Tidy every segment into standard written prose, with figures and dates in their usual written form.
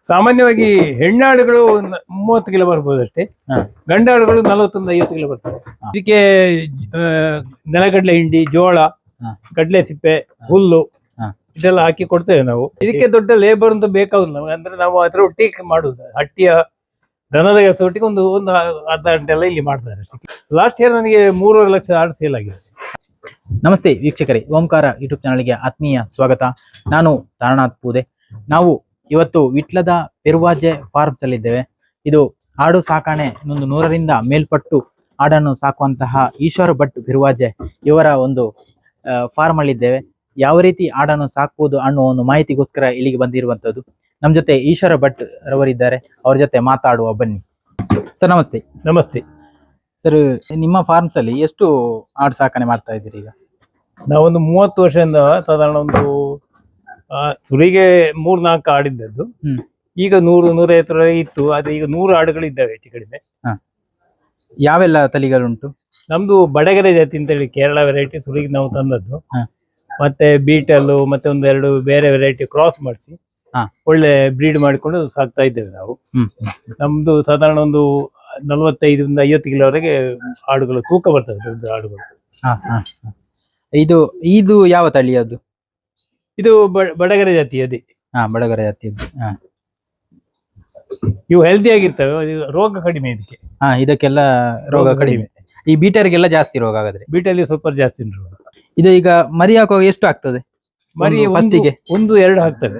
ಸಾಮಾನ್ಯವಾಗಿ ಹೆಣ್ಣಾಡುಗಳು 30 ಕಿಲೋ ಬರ್ಬೋದು ಅಷ್ಟೇ. ಗಂಡಾಡುಗಳು 40-50 ಕಿಲೋ ಬರ್ತವೆ. ಇದಕ್ಕೆ ನೆಲಗಡಲೆ ಹಿಂಡಿ, ಜೋಳ, ಕಡಲೆ ಸಿಪ್ಪೆ, ಹುಲ್ಲು ಇದೆಲ್ಲ ಹಾಕಿ ಕೊಡ್ತೇವೆ ನಾವು. ಇದಕ್ಕೆ ದೊಡ್ಡ ಲೇಬರ್ ಅಂತ ಬೇಕಾಗುದಿಲ್ಲ ನಮಗೆ. ಅಂದ್ರೆ ನಾವು ಅದರ ಒಟ್ಟಿಗೆ ಮಾಡುದು, ಹಟ್ಟಿಯ ದನದ ಕೆಲಸ ಒಟ್ಟಿಗೆ ಒಂದು ಅರ್ಧ ಗಂಟೆ ಎಲ್ಲ ಇಲ್ಲಿ ಮಾಡ್ತಾರೆ ಅಷ್ಟೇ. ಲಾಸ್ಟ್ ಇಯರ್ ನನಗೆ 3.5 ಲಕ್ಷ ಆಡು ಸೇಲ್ ಆಗಿದೆ. ನಮಸ್ತೆ ವೀಕ್ಷಕರೇ, ಓಂಕಾರ ಯೂಟ್ಯೂಬ್ ಚಾನಲ್ಗೆ ಆತ್ಮೀಯ ಸ್ವಾಗತ. ನಾನು ತಾರನಾಥ್ ಪೂದೆ. ನಾವು ಇವತ್ತು ವಿಟ್ಲದ ಪೆರುವಾಜೆ ಫಾರ್ಮ್ಸ್ ಅಲ್ಲಿ ಇದ್ದೇವೆ. ಇದು ಆಡು ಸಾಕಾಣೆ 100ರಿಂದ ಮೇಲ್ಪಟ್ಟು ಆಡನ್ನು ಸಾಕುವಂತಹ ಈಶ್ವರ ಭಟ್ ಪೆರುವಾಜೆ ಇವರ ಒಂದು ಫಾರ್ಮ್ ಅಲ್ಲಿ ಇದ್ದೇವೆ. ಯಾವ ರೀತಿ ಆಡನ್ನು ಸಾಕುವುದು ಅನ್ನೋ ಒಂದು ಮಾಹಿತಿಗೋಸ್ಕರ ಇಲ್ಲಿಗೆ ಬಂದಿರುವಂತದ್ದು. ನಮ್ಮ ಜೊತೆ ಈಶ್ವರ ಭಟ್ ರವರಿದ್ದಾರೆ, ಅವ್ರ ಜೊತೆ ಮಾತಾಡುವ ಬನ್ನಿ. ಸರ್ ನಮಸ್ತೆ. ನಮಸ್ತೆ ಸರ್, ನಿಮ್ಮ ಫಾರ್ಮ್ಸ್ ಅಲ್ಲಿ ಎಷ್ಟು ಆಡು ಸಾಕಣೆ ಮಾಡ್ತಾ ಇದ್ದೀರಿ ಈಗ? ನಾವೊಂದು 30 ವರ್ಷದಿಂದ ಸಾಧಾರಣ ಒಂದು ಸುರಿಗೆ 3-4 ಆಡಿದ್ದದ್ದು. ಈಗ 100-150 ಇತ್ತು. ಅದು ಈಗ 100 ಆಡುಗಳಿದ್ದಾವೆ ಹೆಚ್ಚು ಕಡಿಮೆ. ಯಾವೆಲ್ಲ ತಳಿಗಳುಂಟು? ನಮ್ದು ಬಡಗೆರೆ ಜಾತಿ ಅಂತ ಹೇಳಿ ಕೇರಳ ವೆರೈಟಿ ಸುರಿಗೆ ನಾವು ತಂದದ್ದು. ಮತ್ತೆ ಬೀಟಲ್ಲು ಮತ್ತೆ 1-2 ಬೇರೆ ವೆರೈಟಿ ಕ್ರಾಸ್ ಮಾಡಿಸಿ ಒಳ್ಳೆ ಬ್ರೀಡ್ ಮಾಡಿಕೊಂಡು ಸಾಕ್ತಾ ಇದ್ದೇವೆ ನಾವು. ನಮ್ದು ಸಾಧಾರಣ ಒಂದು 45-50 ಕಿಲೋವರೆಗೆ ಆಡುಗಳು ತೂಕ ಬರ್ತದೆ, ದೊಡ್ಡ ಆಡುಗಳು. ಇದು ಯಾವ ತಳಿ ಅದು? ಇದು ಬಡಗೆರೆ ಜಾತಿ ಅದೇ. ಬಡಗೆರೆ ಜಾತಿ. ಇವು ಹೆಲ್ದಿ ಆಗಿರ್ತವೆ, ರೋಗ ಕಡಿಮೆ ಇದಕ್ಕೆ. ಇದಕ್ಕೆಲ್ಲ ರೋಗ ಕಡಿಮೆ. ಈ ಬೀಟರ್ಗೆಲ್ಲ ಜಾಸ್ತಿ ರೋಗ ಆಗಾದ್ರೆ? ಬೀಟಲ್ಲಿ ಸ್ವಲ್ಪ ಜಾಸ್ತಿ ರೋಗ. ಇದು ಈಗ ಮರಿ ಹಾಕುವಾಗ ಎಷ್ಟು ಆಗ್ತದೆ? ಮರಿ ಫಸ್ಟಿಗೆ 1-2 ಹಾಕ್ತದೆ.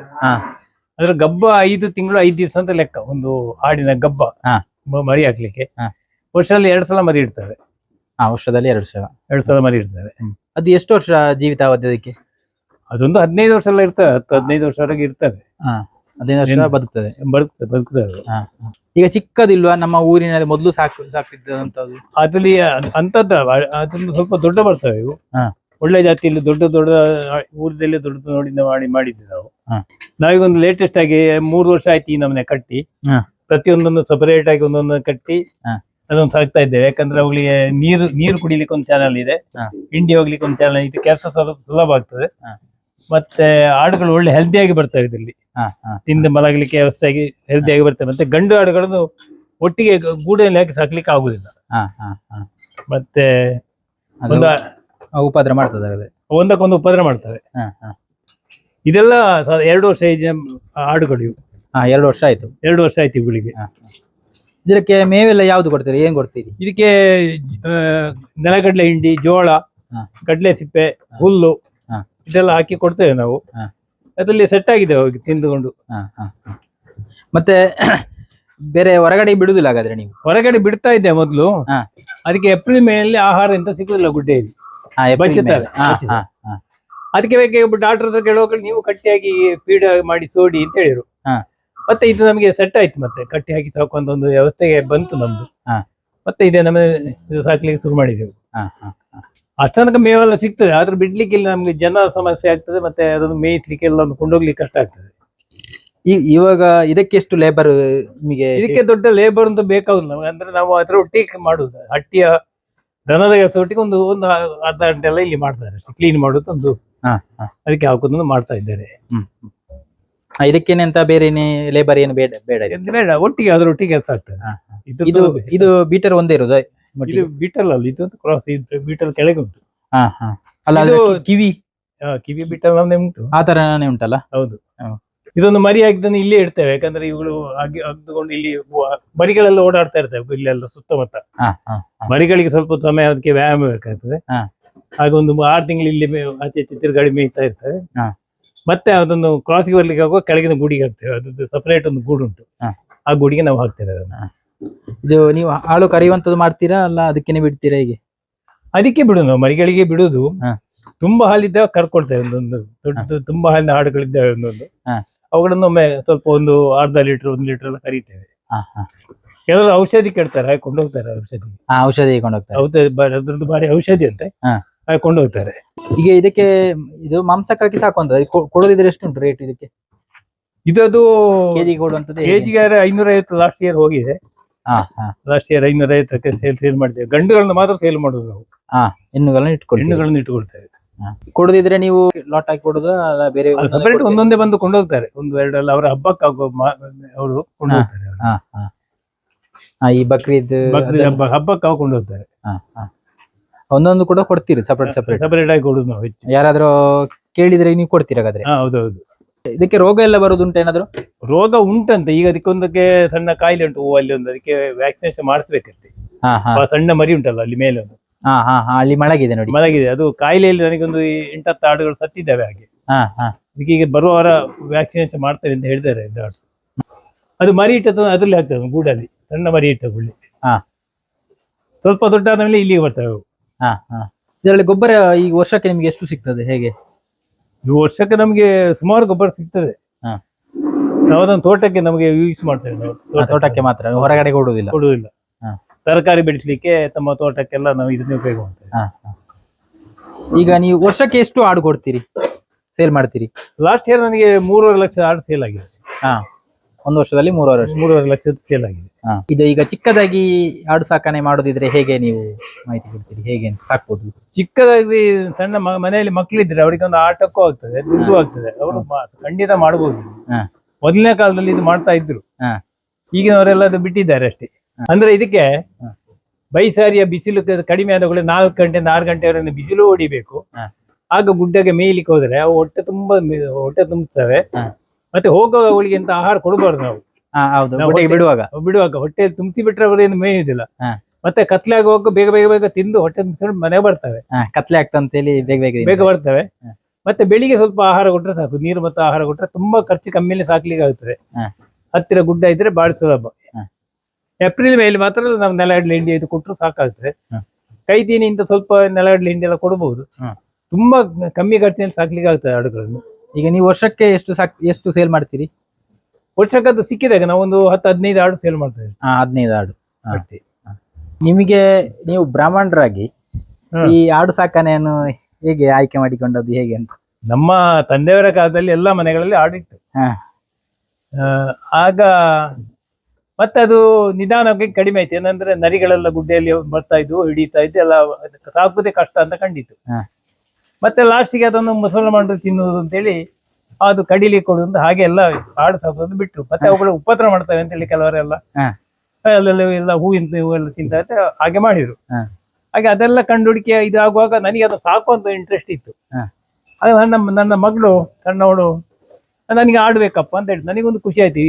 ಅದ್ರ ಗಬ್ಬ 5 ತಿಂಗಳು 5 ದಿವಸ ಅಂತ ಲೆಕ್ಕ. ಒಂದು ಆಡಿನ ಗಬ್ಬ ಮರಿ ಹಾಕ್ಲಿಕ್ಕೆ ವರ್ಷದಲ್ಲಿ 2 ಸಲ ಮರಿ ಇಡ್ತವೆ. ವರ್ಷದಲ್ಲಿ 2 ಸಲ ಮರಿ ಇಡ್ತವೆ. ಅದು ಎಷ್ಟು ವರ್ಷ ಜೀವಿತಾವಧಿ ಅದಕ್ಕೆ? ಅದೊಂದು 15 ವರ್ಷ ಎಲ್ಲ ಇರ್ತವೆ. 10-15 ವರ್ಷವರೆಗೆ ಇರ್ತವೆ. 15 ವರ್ಷ ಬದುಕ್ತದೆ. ಈಗ ಚಿಕ್ಕದಿಲ್ವಾ? ನಮ್ಮ ಊರಿನಲ್ಲಿ ಮೊದಲು ಸಾಕ್ತಿದ್ದಂತದ್ದು ಅದ್ರಲ್ಲಿ ಅಂತದ್ದು ಅದೊಂದು ಸ್ವಲ್ಪ ದೊಡ್ಡ ಬರ್ತವೆ ಇವು. ಒಳ್ಳೆ ಜಾತಿಯಲ್ಲಿ ದೊಡ್ಡ ಊರದಲ್ಲಿ ದೊಡ್ಡ ನೋಡಿ ಮಾಡಿದ್ವಿ ನಾವು. ನಾವೀಗ ಒಂದು ಲೇಟೆಸ್ಟ್ ಆಗಿ 3 ವರ್ಷ ಆಯ್ತು ಈ ನಮ್ಮನೆ ಕಟ್ಟಿ. ಪ್ರತಿಯೊಂದನ್ನು ಸಪರೇಟ್ ಆಗಿ ಒಂದೊಂದು ಕಟ್ಟಿ ಅದೊಂದು ಸಾಕ್ತಾ ಇದ್ದೇವೆ. ಯಾಕಂದ್ರೆ ಅವುಗಳಿಗೆ ನೀರು ಕುಡಿಲಿಕ್ಕೆ ಒಂದು ಚಾನಲ್ ಇದೆ, ಹಿಂಡಿ ಹೋಗ್ಲಿಕ್ಕೆ ಒಂದು ಚಾನಲ್ ಇದೆ. ಕೆಲಸ ಸುಲಭ ಆಗ್ತದೆ. ಮತ್ತೆ ಆಡುಗಳು ಒಳ್ಳೆ ಹೆಲ್ದಿಯಾಗಿ ಬರ್ತವೆ. ಇದರಲ್ಲಿ ತಿಂದು ಮಲಗಲಿಕ್ಕೆ ವ್ಯವಸ್ಥೆಯಾಗಿ ಹೆಲ್ದಿಯಾಗಿ ಬರ್ತವೆ. ಮತ್ತೆ ಗಂಡು ಆಡುಗಳನ್ನು ಒಟ್ಟಿಗೆ ಗೂಡಲ್ಲಿ ಹಾಕಿ ಸಾಕ್ಲಿಕ್ಕೆ ಆಗುದಿಲ್ಲ. ಮತ್ತೆ ಉಪದ್ರ ಮಾಡ್ತದೆ, ಒಂದಕ್ಕೊಂದು ಉಪದ್ರ ಮಾಡ್ತವೆ. ಇದೆಲ್ಲ 2 ವರ್ಷ ಏಜ್ ಆಡುಗಳು ಇವು. 2 ವರ್ಷ ಆಯ್ತು. 2 ವರ್ಷ ಆಯ್ತು ಇವುಗಳಿಗೆ. ಇದಕ್ಕೆ ಮೇವೆಲ್ಲ ಯಾವ್ದು ಕೊಡ್ತೀರಿ? ಏನ್ ಕೊಡ್ತೀರಿ? ಇದಕ್ಕೆ ನೆಲಗಡಲೆ ಹಿಂಡಿ, ಜೋಳ, ಕಡಲೆ ಸಿಪ್ಪೆ, ಹುಲ್ಲು ಇದೆಲ್ಲ ಹಾಕಿ ಕೊಡ್ತೇವೆ ನಾವು. ಅದರಲ್ಲಿ ಸೆಟ್ ಆಗಿದೆ ಹೋಗಿ ತಿಂದುಕೊಂಡು. ಮತ್ತೆ ಬೇರೆ ಹೊರಗಡೆ ಬಿಡುದಿಲ್ಲ ಹಾಗಾದ್ರೆ ನೀವು? ಹೊರಗಡೆ ಬಿಡ್ತಾ ಇದ್ದೆ ಮೊದ್ಲು. ಅದಕ್ಕೆ ಏಪ್ರಿಲ್ ಮೇಯಲ್ಲಿ ಆಹಾರ ಅಂತ ಸಿಗುದಿಲ್ಲ ಗುಡ್ಡೆಯಲ್ಲಿ, ಬಚ್ಚುತ್ತವೆ. ಅದಕ್ಕೆ ಬೇಕಾಗಿ ಒಬ್ಬ ಡಾಕ್ಟರ್ ಹತ್ರ ಕೇಳುವಾಗ ನೀವು ಕಟ್ಟಿಯಾಗಿ ಫೀಡ್ ಮಾಡಿ ಸೋಡಿ ಅಂತ ಹೇಳಿದ್ರು. ಮತ್ತೆ ಇದು ನಮಗೆ ಸೆಟ್ ಆಯ್ತು. ಮತ್ತೆ ಕಟ್ಟಿ ಹಾಕಿ ಸಾಕುವಂತ ಒಂದು ವ್ಯವಸ್ಥೆಗೆ ಬಂತು ನಮ್ದು. ಮತ್ತೆ ಇದೇ ಇದು ಸಾಕ್ಲಿಕ್ಕೆ ಶುರು ಮಾಡಿದೆವು. ಅಷ್ಟನಕ ಮೇವೆಲ್ಲ ಸಿಗ್ತದೆ, ಆದ್ರೆ ಬಿಡ್ಲಿಕ್ಕೆ ಇಲ್ಲಿ ನಮ್ಗೆ ಜನ ಸಮಸ್ಯೆ ಆಗ್ತದೆ. ಮತ್ತೆ ಅದನ್ನು ಮೇಯಿಸ್ಲಿಕ್ಕೆ ಎಲ್ಲ ಕೊಂಡೋಗ್ಲಿಕ್ಕೆ ಕಷ್ಟ ಆಗ್ತದೆ. ಇವಾಗ ಇದಕ್ಕೆ ಎಷ್ಟು ಲೇಬರ್ ನಿಮಗೆ? ಇದಕ್ಕೆ ದೊಡ್ಡ ಲೇಬರ್ ಅಂತ ಬೇಕಾಗುದಿಲ್ಲ ನಮ್ಗೆ. ಅಂದ್ರೆ ನಾವು ಅದರ ಒಟ್ಟಿಗೆ ಮಾಡುದು, ಹಟ್ಟಿಯ ದನದ ಕೆಲಸ ಒಟ್ಟಿಗೆ ಒಂದು ಅರ್ಧ ಗಂಟೆ ಎಲ್ಲ ಇಲ್ಲಿ ಮಾಡ್ತಾರೆ ಅಷ್ಟೇ. ಕ್ಲೀನ್ ಮಾಡುದು ಒಂದು, ಅದಕ್ಕೆ ಹಾಕುದನ್ನು ಮಾಡ್ತಾ ಇದ್ದಾರೆ. ಇದಕ್ಕೇನೆಂತ ಬೇರೆ ಲೇಬರ್ ಏನು ಬೇಡ? ಬೇಡ, ಒಟ್ಟಿಗೆ ಅದರ ಒಟ್ಟಿಗೆ ಕೆಲಸ ಆಗ್ತದೆ. ಇದು ಬೀಟರ್ ಒಂದೇ ಇರೋದು? ಇದು ಬೀಟಲ್ ಅಲ್ಲ, ಇದು ಕ್ರಾಸ್. ಬೀಟಲ್ ಕೆಳಗೆ ಉಂಟು. ಅಲ್ಲ, ಕಿವಿ ಬೀಟಲ್ ಉಂಟು, ಆ ತರನೇ ಉಂಟಲ್ಲ? ಹೌದು. ಇದೊಂದು ಮರಿ ಹಾಕಿದ್ದನ್ನು ಇಲ್ಲೇ ಇಡ್ತೇವೆ. ಯಾಕಂದ್ರೆ ಇವುಗಳು ಅಗ್ದುಕೊಂಡು ಇಲ್ಲಿ ಮರಿಗಳೆಲ್ಲ ಓಡಾಡ್ತಾ ಇರ್ತವೆ ಇಲ್ಲೆಲ್ಲ ಸುತ್ತಮುತ್ತ. ಮರಿಗಳಿಗೆ ಸ್ವಲ್ಪ ಸಮಯ ಅದಕ್ಕೆ ವ್ಯಾಯಾಮ ಬೇಕಾಗ್ತದೆ. ಹಾಗೊಂದು 6 ತಿಂಗಳು ಇಲ್ಲಿ ಆಚೆ ತಿರುಗಾಡಿ ಮೇಯ್ತಾ ಇರ್ತವೆ. ಮತ್ತೆ ಅದೊಂದು ಕ್ರಾಸಿಗೆ ಬರ್ಲಿಕ್ಕೆ ಆಗುವ ಕೆಳಗಿನ ಗೂಡಿಗೆ ಹಾಕ್ತೇವೆ. ಅದ್ರದ್ದು ಸಪರೇಟ್ ಒಂದು ಗೂಡು ಉಂಟು, ಆ ಗೂಡಿಗೆ ನಾವು ಹಾಕ್ತೇವೆ ಅದನ್ನು. ಇದು ನೀವು ಹಾಲು ಕರೆಯುವಂತದ್ದು ಮಾಡ್ತೀರಾ ಅಲ್ಲ ಅದಕ್ಕೆ ಬಿಡ್ತೀರಾ? ಹೇಗೆ? ಅದಕ್ಕೆ ಬಿಡುದು ನಾವು, ಮರಿಗಳಿಗೆ ಬಿಡುದು. ತುಂಬಾ ಹಾಲಿದ್ದಾವೆ ಕರ್ಕೊಳ್ತೇವೆ. ಒಂದೊಂದು ದೊಡ್ಡ ತುಂಬಾ ಹಾಲಿನ ಹಾಡುಗಳಿದ್ದಾವೆ ಒಂದೊಂದು. ಅವುಗಳನ್ನು ಒಮ್ಮೆ ಸ್ವಲ್ಪ ಒಂದು ಅರ್ಧ ಲೀಟರ್ 1 ಲೀಟರ್ ಎಲ್ಲ ಕರೀತೇವೆ. ಕೆಲವರು ಔಷಧಿ ಕೇಳ್ತಾರೆ, ಹಾಕೊಂಡು ಹೋಗ್ತಾರೆ. ಔಷಧಿ ಕೊಂಡೋಗ್ತಾರೆ. ಅದ್ರದ್ದು ಬಾರಿ ಔಷಧಿ ಅಂತ ಹಾಕೊಂಡು ಹೋಗ್ತಾರೆ. ಈಗ ಇದಕ್ಕೆ ಇದು ಮಾಂಸಕ್ಕಾಗಿ ಸಾಕುವಂತ ಕೊಡೋದಿದ್ರೆ ಎಷ್ಟು ಉಂಟು ರೇಟ್ ಇದಕ್ಕೆ? ಇದು ಕೆಜಿಗೆ ಕೊಡುವಂತದ್ದು ಕೆಜಿಗೆ 550 ಲಾಸ್ಟ್ ಇಯರ್ ಹೋಗಿದೆ. ಲಾಸ್ಟ್ ಇಯರ್ 550ಕ್ಕೆ ಸೇಲ್ ಮಾಡಿದ್ದೇವೆ. ಗಂಡುಗಳನ್ನ ಮಾತ್ರ ಸೇಲ್ ಮಾಡುದು ನಾವು. ಹೆಣ್ಣುಗಳನ್ನ ಇಟ್ಕೊಳ್ತೇವೆ. ಕೊಡುದಿದ್ರೆ ನೀವು ಲಾಟ್ ಹಾಕಿ ಕೊಡುದು ಅಲ್ಲ ಬೇರೆ ಸಪರೇಟ್ ಒಂದೊಂದೇ ಬಂದು ಕೊಂಡೋಗ್ತಾರೆ, ಒಂದು ಎರಡಲ್ಲ ಅವರ ಹಬ್ಬಕ್ಕೆ ಅವರು ಕೊಂಡೋಗ್ತಾರೆ. ಈ ಬಕ್ರೀದ್ ಹಬ್ಬಕ್ಕೆ ಅವು ಕೊಂಡೋಗ್ತಾರೆ. ಒಂದೊಂದು ಕೂಡ ಕೊಡ್ತೀರಿ ಸಪರೇಟ್ ಸಪರೇಟ್ ಆಗಿ ಕೊಡುದು ನಾವು ಹೆಚ್ಚು. ಯಾರಾದ್ರೂ ಕೇಳಿದ್ರೆ ನೀವು ಕೊಡ್ತೀರ ಹಾಗಾದ್ರೆ? ಹೌದೌದು. ಇದಕ್ಕೆ ರೋಗ ಎಲ್ಲ ಬರೋದುಂಟು ಏನಾದ್ರು? ರೋಗ ಉಂಟಂತೆ, ಈಗ ಅದಕ್ಕೊಂದಕ್ಕೆ ಸಣ್ಣ ಕಾಯಿಲೆ ಉಂಟು ಅಲ್ಲಿ ಒಂದು, ಅದಕ್ಕೆ ವ್ಯಾಕ್ಸಿನೇಷನ್ ಮಾಡಿಸ್ಬೇಕಂತೆ. ಸಣ್ಣ ಮರಿ ಉಂಟಲ್ಲ ಅಲ್ಲಿ ಮೇಲೆ ಒಂದು, ಅಲ್ಲಿ ಮಲಗಿದೆ ನೋಡಿ, ಮಲಗಿದೆ. ಅದು ಕಾಯಿಲೆಯಲ್ಲಿ ನನಗೊಂದು 8-10 ಆಡುಗಳು ಸತ್ತಿದ್ದಾವೆ ಹಾಗೆ. ಅದಕ್ಕೆ ಈಗ ಬರುವವರ ವ್ಯಾಕ್ಸಿನೇಷನ್ ಮಾಡ್ತಾರೆ ಅಂತ ಹೇಳ್ತಾರೆ. ಅದು ಮರಿ ಇಟ್ಟದ್ದು ಅದ್ರಲ್ಲಿ ಆಗ್ತದೆ, ಗೂಡಲ್ಲಿ ಸಣ್ಣ ಮರಿ ಇಟ್ಟ ಗುಳ್ಳಿ. ಸ್ವಲ್ಪ ದೊಡ್ಡ ಆದ್ಮೇಲೆ ಇಲ್ಲಿಗೆ ಬರ್ತವೆ ಅವು. ಇದರಲ್ಲಿ ಗೊಬ್ಬರ ಈಗ ವರ್ಷಕ್ಕೆ ನಿಮ್ಗೆ ಎಷ್ಟು ಸಿಗ್ತದೆ ಹೇಗೆ? ಈ ವರ್ಷಕ್ಕೆ ನಮ್ಗೆ ಸುಮಾರು ಗೊಬ್ಬರ ಸಿಗ್ತದೆ. ನಾವದನ್ನು ತೋಟಕ್ಕೆ ನಮಗೆ ಯೂಸ್ ಮಾಡ್ತೇವೆ. ನಾವು ತೋಟಕ್ಕೆ ಮಾತ್ರ, ಹೊರಗಡೆ ಕೊಡುವುದಿಲ್ಲ. ತರಕಾರಿ ಬೆಳೆಸಲಿಕ್ಕೆ ತಮ್ಮ ತೋಟಕ್ಕೆಲ್ಲ ನಾವು ಇದನ್ನೇ ಉಪಯೋಗ ಮಾಡ್ತೇವೆ. ಈಗ ನೀವು ವರ್ಷಕ್ಕೆ ಎಷ್ಟು ಆಡು ಕೊಡ್ತೀರಿ, ಸೇಲ್ ಮಾಡ್ತೀರಿ? ಲಾಸ್ಟ್ ಇಯರ್ ನನಗೆ 3.5 ಲಕ್ಷ ಆಡು ಸೇಲ್ ಆಗಿದೆ. ಒಂದು ವರ್ಷದಲ್ಲಿ 3.5 ಲಕ್ಷದ ಸೇಲ್ ಆಗಿದೆ. ಇದು ಈಗ ಚಿಕ್ಕದಾಗಿ ಆಡು ಸಾಕಣೆ ಮಾಡೋದಿದ್ರೆ ಹೇಗೆ ನೀವು ಮಾಹಿತಿ ಕೊಡ್ತೀರಿ, ಹೇಗೆ ಸಾಕ್ಬೋದು? ಚಿಕ್ಕದಾಗಿ ಸಣ್ಣ ಮನೆಯಲ್ಲಿ ಮಕ್ಕಳಿದ್ರೆ ಅವರಿಗೆ ಒಂದು ಆಟಕ್ಕೂ ಆಗ್ತದೆ, ದುಡ್ಡು ಆಗ್ತದೆ, ಅವರು ಖಂಡಿತ ಮಾಡಬಹುದು. ಮೊದಲನೇ ಕಾಲದಲ್ಲಿ ಇದು ಮಾಡ್ತಾ ಇದ್ರು, ಈಗಿನವರೆಲ್ಲ ಅದು ಬಿಟ್ಟಿದ್ದಾರೆ ಅಷ್ಟೇ. ಅಂದ್ರೆ ಇದಕ್ಕೆ ಬೈಸಾರಿಯ ಬಿಸಿಲು ಕಡಿಮೆ ಆದ ಕೂಡ 4 ಗಂಟೆಯಿಂದ 6 ಗಂಟೆವರೆಗೆ ಬಿಸಿಲು ಹೊಡಿಬೇಕು. ಆಗ ಗುಡ್ಡಗೆ ಮೇಯ್ಲಿಕ್ಕೆ ಹೋದ್ರೆ ಅವು ಹೊಟ್ಟೆ ತುಂಬಿಸ್ತವೆ. ಮತ್ತೆ ಹೋಗುವಾಗ ಅವಳಿಗೆ ಅಂತ ಆಹಾರ ಕೊಡಬಾರ್ದು ನಾವು. ಬಿಡುವಾಗ ಹೊಟ್ಟೆಯಲ್ಲಿ ತುಂಬಿಸಿ ಬಿಟ್ರೆ ಅವರೇನು ಮೇಯುದಿಲ್ಲ. ಮತ್ತೆ ಕತ್ಲೆ ಆಗುವಾಗ ಬೇಗ ಬೇಗ ಬೇಗ ತಿಂದು ಹೊಟ್ಟೆ ತುಂಬಿಸ್ಕೊಂಡು ಮನೆ ಬರ್ತವೆ. ಕತ್ಲೆ ಆಗ್ತಂತೇಳಿ ಬೇಗ ಬರ್ತವೆ. ಮತ್ತೆ ಬೆಳಿಗ್ಗೆ ಸ್ವಲ್ಪ ಆಹಾರ ಕೊಟ್ರೆ ಸಾಕು, ನೀರು ಮತ್ತು ಆಹಾರ ಕೊಟ್ರೆ ತುಂಬಾ ಖರ್ಚು ಕಮ್ಮಿಯಲ್ಲಿ ಸಾಕ್ಲಿಕ್ಕೆ ಆಗುತ್ತದೆ. ಹತ್ತಿರ ಗುಡ್ಡ ಇದ್ರೆ ಬಾಳ ಸುಲಭ. ಏಪ್ರಿಲ್ ಮೇಲೆ ಮಾತ್ರ ನಾವು ನೆಲಗಡಲೆ ಹಿಂಡಿ ಇದು ಕೊಟ್ಟರು ಸಾಕಾಗ್ತದೆ. ಕೈ ತೀನಿಯಿಂದ ಸ್ವಲ್ಪ ನೆಲಗಡಲೆ ಹಿಂಡಿ ಎಲ್ಲ ಕೊಡಬಹುದು. ತುಂಬಾ ಕಮ್ಮಿ ಖರ್ಚಿನಲ್ಲಿ ಸಾಕ್ಲಿಕ್ಕೆ ಆಗ್ತದೆ ಆಡುಗಳನ್ನು. ಈಗ ನೀವು ವರ್ಷಕ್ಕೆ ಎಷ್ಟು ಸೇಲ್ ಮಾಡ್ತೀರಿ? ವರ್ಷಕ್ಕೆ ಅದು ಸಿಕ್ಕಿದಾಗ ನಾವು ಒಂದು 10-15 ಆಡು ಸೇಲ್ ಮಾಡ್ತೇವೆ. 15 ಆಡು. ನಿಮಗೆ ನೀವು ಬ್ರಾಹ್ಮಣರಾಗಿ ಈ ಆಡು ಸಾಕಣೆಯನ್ನು ಹೇಗೆ ಆಯ್ಕೆ ಮಾಡಿಕೊಂಡದ್ದು, ಹೇಗೆ ಅಂತ? ನಮ್ಮ ತಂದೆಯವರ ಕಾಲದಲ್ಲಿ ಎಲ್ಲಾ ಮನೆಗಳಲ್ಲಿ ಆಡಿತ್ತು. ಆಗ ಮತ್ತೆ ಅದು ನಿಧಾನವಾಗಿ ಕಡಿಮೆ ಆಯ್ತು. ಏನಂದ್ರೆ ನರಿಗಳೆಲ್ಲ ಗುಡ್ಡೆಯಲ್ಲಿ ಬರ್ತಾ ಇದ್ವು, ಹಿಡಿತಾ ಇದ್ದು, ಎಲ್ಲ ಸಾಕುದೇ ಕಷ್ಟ ಅಂತ ಕಂಡಿತು. ಮತ್ತೆ ಲಾಸ್ಟಿಗೆ ಅದನ್ನು ಮುಸಲ್ಮಾನರು ತಿನ್ನುವುದು ಅಂತೇಳಿ ಅದು ಕಡಿಲಿಕ್ಕೆ ಕೊಡುದು, ಹಾಗೆ ಎಲ್ಲ ಆಡು ಸಾಕೋದು ಬಿಟ್ರು. ಮತ್ತೆ ಅವುಗಳು ಉಪದ್ರ ಮಾಡ್ತವೆ ಅಂತೇಳಿ ಕೆಲವರೆಲ್ಲ ಅಲ್ಲೆಲ್ಲ ಎಲ್ಲ ಹೂವಿನ ಹೂವೆಲ್ಲ ತಿಂತಾ ಇತ್ತು, ಹಾಗೆ ಮಾಡಿದ್ರು. ಹಾಗೆ ಅದೆಲ್ಲ ಕಂಡುಹುಡುಕಿ ಇದಾಗುವಾಗ ನನಗೆ ಅದು ಸಾಕುವಂತ ಇಂಟ್ರೆಸ್ಟ್ ಇತ್ತು. ಆಗ ನನ್ನ ಮಗಳು ಸಣ್ಣವಳು ನನಗೆ ಆಡ್ಬೇಕಪ್ಪ ಅಂತ ಹೇಳಿ ನನಗೊಂದು ಖುಷಿ ಆಯ್ತು.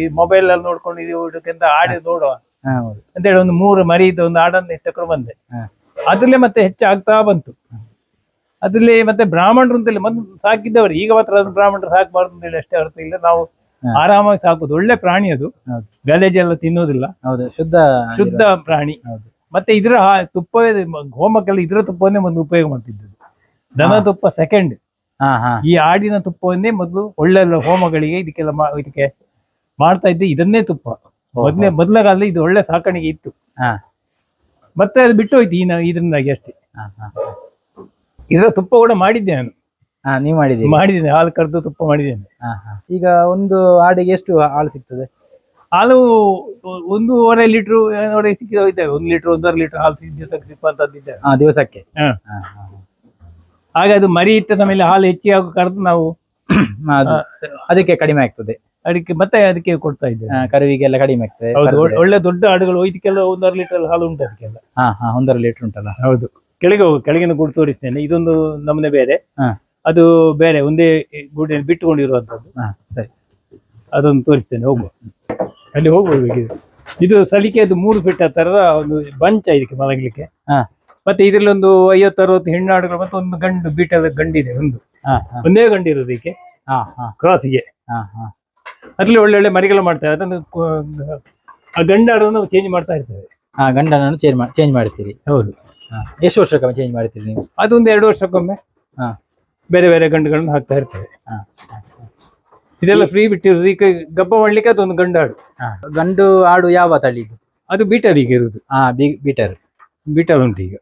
ಈ ಮೊಬೈಲ್ ಅಲ್ಲಿ ನೋಡ್ಕೊಂಡು ಇದಕ್ಕಿಂತ ಆಡಿ ನೋಡುವ ಅಂತೇಳಿ ಒಂದು 3 ಮರಿದ ಒಂದು ಆಡನ್ನು ತಕೊಂಡು ಬಂದೆ. ಅದ್ರಲ್ಲೇ ಮತ್ತೆ ಹೆಚ್ಚಾಗ್ತಾ ಬಂತು. ಅದ್ರಲ್ಲಿ ಮತ್ತೆ ಬ್ರಾಹ್ಮಣರು ಅಂತೇಳಿ ಮೊದಲು ಸಾಕಿದ್ದವರು, ಈಗ ಮಾತ್ರ ಅದನ್ನು ಬ್ರಾಹ್ಮಣರು ಸಾಕಬಾರ್ದು ಅಂತೇಳಿ ಅಷ್ಟೇ ಅರ್ಥ ಇಲ್ಲ. ನಾವು ಆರಾಮಾಗಿ ಸಾಕುದು. ಒಳ್ಳೆ ಪ್ರಾಣಿ ಅದು, ಗಲೇಜ್ ಎಲ್ಲ ತಿನ್ನೋದಿಲ್ಲ, ಶುದ್ಧ ಪ್ರಾಣಿ. ಮತ್ತೆ ಇದರ ತುಪ್ಪವೇ ಹೋಮಕ್ಕೆಲ್ಲ ಇದರ ತುಪ್ಪವನ್ನೇ ಒಂದು ಉಪಯೋಗ ಮಾಡ್ತಿದ್ದದ್ದು. ದನ ತುಪ್ಪ ಸೆಕೆಂಡ್, ಈ ಆಡಿನ ತುಪ್ಪವನ್ನೇ ಮೊದಲು ಒಳ್ಳೆ ಹೋಮಗಳಿಗೆ ಇದಕ್ಕೆ ಮಾಡ್ತಾ ಇದ್ದೆ. ಇದನ್ನೇ ತುಪ್ಪ ಮೊದಲ ಕಾಲದಲ್ಲಿ ಇದು ಒಳ್ಳೆ ಸಾಕಾಣಿಕೆ ಇತ್ತು. ಮತ್ತೆ ಅದು ಬಿಟ್ಟು ಹೋಯ್ತು ಇದರಿಂದಾಗಿ ಅಷ್ಟೇ. ಇದರ ತುಪ್ಪ ಕೂಡ ಮಾಡಿದ್ದೆ ನಾನು. ನೀವು ಮಾಡಿದ್ದೇನೆ, ಹಾಲು ಕರೆದು ತುಪ್ಪ ಮಾಡಿದ್ದೇನೆ. ಈಗ ಒಂದು ಆಡಿಗೆ ಎಷ್ಟು ಹಾಲು ಸಿಗ್ತದೆ? ಹಾಲು 1.5 ಲೀಟರ್ ಸಿಕ್ಕಿದ ಹೋಯ್ತೇವೆ. 1 ಲೀಟರ್ 1.5 ಲೀಟರ್ ಹಾಲು ದಿವಸಕ್ಕೆ ಸಿಕ್ಕುವಂತದ್ದಿದ್ದೇವೆ ದಿವಸಕ್ಕೆ. ಹಾಗೆ ಅದು ಮರಿ ಇಟ್ಟ ಮೇಲೆ ಹಾಲು ಹೆಚ್ಚಿಗೆ ಕರೆದು ನಾವು ಅದಕ್ಕೆ ಕಡಿಮೆ ಆಗ್ತದೆ. ಅದಕ್ಕೆ ಕೊಡ್ತಾ ಇದ್ದೇವೆ. ಕರುವಿಗೆಲ್ಲ ಕಡಿಮೆ ಆಗ್ತದೆ. ಹೌದು, ಒಳ್ಳೆ ದೊಡ್ಡ ಆಡುಗಳು ಇದಕ್ಕೆಲ್ಲ 1.5 ಲೀಟರ್ ಹಾಲು ಉಂಟು ಅದಕ್ಕೆಲ್ಲ. 1.5 ಲೀಟರ್ ಉಂಟಲ್ಲ? ಹೌದು. ಕೆಳಗಿನ ಗೂಡು ತೋರಿಸ್ತೇನೆ. ಇದೊಂದು ನಮ್ಮನೆ ಬೇರೆ, ಅದು ಬೇರೆ, ಒಂದೇ ಗೂಡಿನಲ್ಲಿ ಬಿಟ್ಟುಕೊಂಡಿರುವಂತದ್ದು. ಸರಿ, ಅದೊಂದು ತೋರಿಸ್ತೇನೆ. ಹೋಗುವ, ಅಲ್ಲಿ ಹೋಗ್ಬೋದು. ಇದು ಸಲಿಕೆ, ಅದು 3 ಫೀಟ್ ತರದ ಒಂದು ಬಂಚ ಇದಕ್ಕೆ ಮಲಗಲಿಕ್ಕೆ. ಮತ್ತೆ ಇದರಲ್ಲಿ ಒಂದು 50-60 ಹೆಣ್ಣಾಡುಗಳು ಮತ್ತೆ ಒಂದು ಗಂಡು ಬೀಟದ ಗಂಡಿದೆ. ಒಂದೇ ಗಂಡು ಇರೋದು ಇದಕ್ಕೆ ಕ್ರಾಸಿಗೆ. ಅದ್ರಲ್ಲಿ ಒಳ್ಳೆ ಮರಿಗಳು ಮಾಡ್ತಾರೆ. ಅದನ್ನು ಆ ಗಂಡಾಡನ್ನು ಚೇಂಜ್ ಮಾಡ್ತಾ ಇರ್ತೇವೆ. ಗಂಡನನ್ನು ಚೇಂಜ್ ಮಾಡ್ತೀರಿ? ಹೌದು. ಎಷ್ಟು ವರ್ಷಕ್ಕೊಮ್ಮೆ ಚೇಂಜ್ ಮಾಡ್ತೀರಿ ನೀವು? ಅದೊಂದು 2 ವರ್ಷಕ್ಕೊಮ್ಮೆ ಬೇರೆ ಬೇರೆ ಗಂಡುಗಳನ್ನು ಹಾಕ್ತಾ ಇರ್ತೇವೆ. ಇದೆಲ್ಲ ಫ್ರೀ ಬಿಟ್ಟಿರೋದು. ಈಗ ಗಬ್ಬ ಮಾಡ್ಲಿಕ್ಕೆ ಅದೊಂದು ಗಂಡಾಡು. ಗಂಡು ಆಡು ಯಾವ ತಳಿದು? ಅದು ಬೀಟರ್ ಈಗ ಇರುವುದು. ಬೀಟರ್ ಉಂಟು ಈಗ.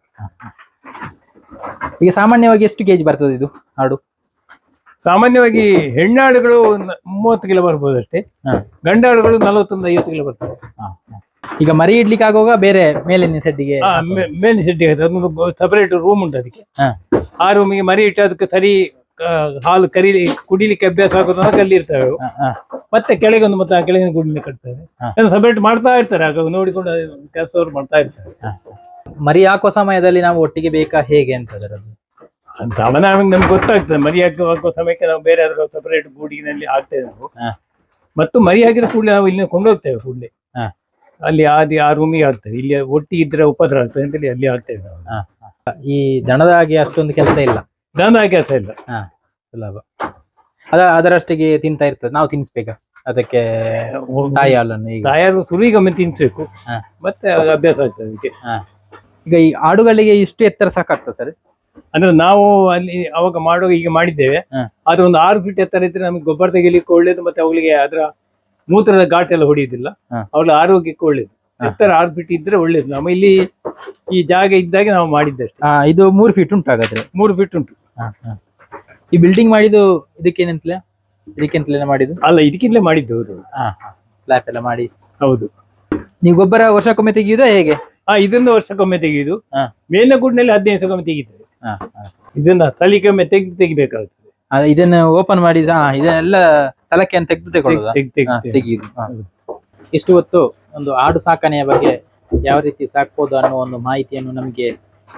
ಈಗ ಸಾಮಾನ್ಯವಾಗಿ ಎಷ್ಟು ಕೆಜಿ ಬರ್ತದೆ ಇದು ಆಡು? ಸಾಮಾನ್ಯವಾಗಿ ಹೆಣ್ಣಾಡುಗಳು 30 ಕಿಲೋ ಬರ್ಬೋದು ಅಷ್ಟೇ. ಗಂಡಾಡುಗಳು 40-50 ಕಿಲೋ ಬರ್ತವೆ. ಈಗ ಮರಿ ಇಡ್ಲಿಕ್ಕೆ ಆಗುವಾಗ ಬೇರೆ ಮೇಲಿನ ಸೆಡ್ಡಿಗೆ ಮೇನ್ ಶೆಡ್ಡಿ ಅದೊಂದು ಸಪರೇಟ್ ರೂಮ್ ಉಂಟು ಅದಕ್ಕೆ. ಆ ರೂಮಿಗೆ ಮರಿ ಇಟ್ಟು ಅದಕ್ಕೆ ಸರಿ ಹಾಲು ಕುಡಿಲಿಕ್ಕೆ ಅಭ್ಯಾಸ ಆಗೋದನ್ನ ಕಲ್ಲಿರ್ತವೆ ಅವು. ಮತ್ತೆ ಕೆಳಗೆ ಒಂದು ಮತ್ತೆ ಕೆಳಗಿನ ಗುಡಿನ ಕಟ್ತಾರೆ, ಸಪರೇಟ್ ಮಾಡ್ತಾ ಇರ್ತಾರೆ. ಆಗ ನೋಡಿಕೊಂಡು ಕೆಲಸವ್ರು ಮಾಡ್ತಾ ಇರ್ತಾರೆ. ಮರಿ ಹಾಕುವ ಸಮಯದಲ್ಲಿ ನಾವು ಒಟ್ಟಿಗೆ ಬೇಕಾ ಹೇಗೆ ಅಂತ ಅದರದ್ದು ಅಂತ ಅವನ ನಮ್ಗೆ ಗೊತ್ತಾಗ್ತದೆ. ಮರಿ ಹಾಕುವ ಸಮಯಕ್ಕೆ ನಾವು ಬೇರೆ ಯಾವ್ದಾದ್ರು ಸಪರೇಟ್ ಗೂಡಿನಲ್ಲಿ ಹಾಕ್ತೇವೆ ನಾವು. ಮತ್ತು ಮರಿ ಹಾಕಿದ ಕೂಡಲೇ ನಾವು ಇಲ್ಲಿ ಕೊಂಡೋಗ್ತೇವೆ ಕೂಡಲೇ ಅಲ್ಲಿ ಆ ರೂಮಿಗೆ ಹಾಕ್ತೇವೆ. ಇಲ್ಲಿ ಒಟ್ಟಿಗೆ ಇದ್ರೆ ಉಪದ್ರ ಆಗ್ತದೆ ಅಂತೇಳಿ ಅಲ್ಲಿ ಹಾಕ್ತೇವೆ ನಾವು. ಈ ದನದ ಹಾಗೆ ಅಷ್ಟೊಂದು ಕೆಲಸ ಇಲ್ಲ, ದನದ ಕೆಲಸ ಇಲ್ಲ, ಸುಲಭ. ಅದರಷ್ಟಿಗೆ ತಿಂತಾ ಇರ್ತದೆ, ನಾವು ತಿನ್ಸ್ಬೇಕಾ ಅದಕ್ಕೆ ತಾಯಿ ಹಾಲನ್ನು? ಈಗ ತಾಯಾರು ಸುರಿಗೊಮ್ಮೆ ತಿನ್ಸ್ಬೇಕು, ಮತ್ತೆ ಅಭ್ಯಾಸ ಆಗ್ತದೆ ಅದಕ್ಕೆ. ಈಗ ಈ ಆಡುಗಳಿಗೆ ಇಷ್ಟು ಎತ್ತರ ಸಾಕಾಗ್ತದೆ ಸರ್? ಅಂದ್ರೆ ನಾವು ಅಲ್ಲಿ ಅವಾಗ ಮಾಡುವಾಗ ಈಗ ಮಾಡಿದ್ದೇವೆ, ಆದ್ರೆ ಒಂದು 6 ಫೀಟ್ ಎತ್ತರ ಇದ್ರೆ ನಮಗೆ ಗೊಬ್ಬರ ತೆಗಿಲಿಕ್ಕೆ ಒಳ್ಳೇದು, ಮತ್ತೆ ಅವಳಿಗೆ ಅದರ ಮೂತ್ರದ ಘಾಟ್ ಎಲ್ಲ ಹೊಡೆಯುದಿಲ್ಲ, ಅವಳ ಆರೋಗ್ಯಕ್ಕೆ ಒಳ್ಳೇದು. ಎತ್ತರ 6 ಫೀಟ್ ಇದ್ರೆ ಒಳ್ಳೇದು. ನಮ್ಮ ಇಲ್ಲಿ ಈ ಜಾಗ ಇದ್ದಾಗ ನಾವು ಮಾಡಿದ್ದಷ್ಟೇ. ಇದು 3 ಫೀಟ್ ಉಂಟು ಹಾಗಾದ್ರೆ? 3 ಫೀಟ್ ಉಂಟು. ಈ ಬಿಲ್ಡಿಂಗ್ ಮಾಡಿದ್ದು ಇದಕ್ಕೇನಂತಲೇ ಮಾಡಿದ್ದು? ಅಲ್ಲ, ಇದಕ್ಕಿಂತಲೇ ಮಾಡಿದ್ದು. ಸ್ಲ್ಯಾಪ್ ಎಲ್ಲ ಮಾಡಿ. ಹೌದು. ನೀವು ಗೊಬ್ಬರ ವರ್ಷಕ್ಕೊಮ್ಮೆ ತೆಗೆಯುವುದಾ ಹೇಗೆ? ಇದನ್ನ ವರ್ಷಕ್ಕೊಮ್ಮೆ ತೆಗೆಯುದು. ಮೇಲಿನ ಗೂಡಿನಲ್ಲಿ 15 ದಿವಸಕ್ಕೊಮ್ಮೆ ತೆಗಿತೇವೆ. ಇದನ್ನ ತಳಿಗೊಮ್ಮೆ ತೆಗಿಬೇಕಾಗ್ತದೆ. ಇದನ್ನ ಓಪನ್ ಮಾಡಿ ಇದನ್ನೆಲ್ಲ ಸಲಕ್ಕೆ ಅಂತ ತೆಗೆಯುದು. ಇಷ್ಟು ಹೊತ್ತು ಒಂದು ಆಡು ಸಾಕಣೆಯ ಬಗ್ಗೆ ಯಾವ ರೀತಿ ಸಾಕ್ಬೋದು ಅನ್ನೋ ಒಂದು ಮಾಹಿತಿಯನ್ನು ನಮಗೆ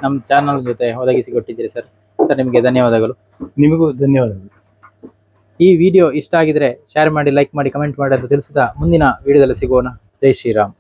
ನಮ್ಮ ಚಾನಲ್ ಜೊತೆ ಒದಗಿಸಿಕೊಟ್ಟಿದ್ದೀರಿ ಸರ್. ನಿಮಗೆ ಧನ್ಯವಾದಗಳು. ನಿಮಗೂ ಧನ್ಯವಾದಗಳು. ಈ ವಿಡಿಯೋ ಇಷ್ಟ ಆಗಿದ್ರೆ ಶೇರ್ ಮಾಡಿ, ಲೈಕ್ ಮಾಡಿ, ಕಮೆಂಟ್ ಮಾಡಿ ಅಂತ ತಿಳಿಸಿದ ಮುಂದಿನ ವಿಡಿಯೋದಲ್ಲಿ ಸಿಗೋಣ. ಜೈ ಶ್ರೀರಾಮ್.